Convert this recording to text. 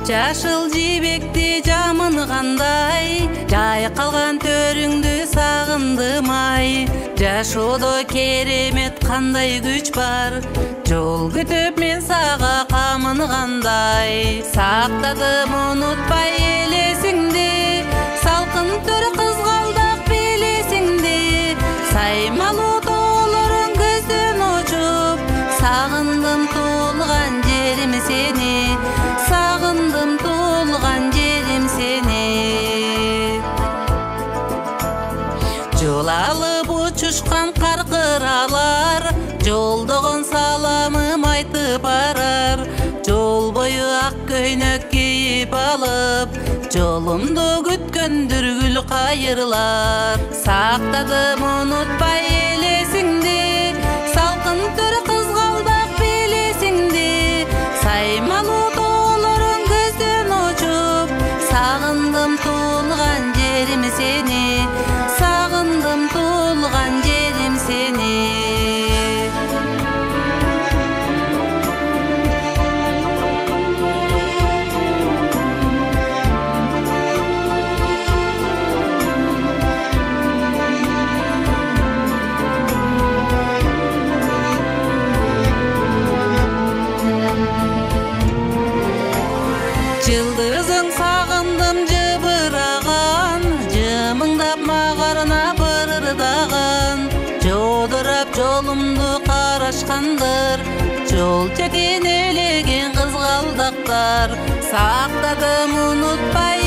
Жашыл жибекти жамынгандай, жайкалган төрүңдү сагындым ай. Жашоодо керемет кандай күч бар, жол күтүп мен сага камынгандай. Сактадым унутпай элесиңди, салкын төр кызгалдак белесиңди. Саймалуу тоолорун көздөн учуп, сагындым туулган жерим сени, сагындым туулган жерим сени. Жол алып учушкан каркыралар, жолдогон саламым айтып барар. Жол бою ак көйнөк кийип алып, жолумду күткөндүр гүл кайырлар. Сактадым унутпай элесиңди, салкын төр кызгалдак белесиңди. Саймалуу тоолорун көздөн учуп, сагындым туулган жерим сени, сагындым туулган жерим сени. Жылдызың сагындым жыбыраган, жымыңдап магарына бырырдаган. Жодурап жолумду карашкандыр, жол четин элеген кызгалдактар. Сактадым унутпай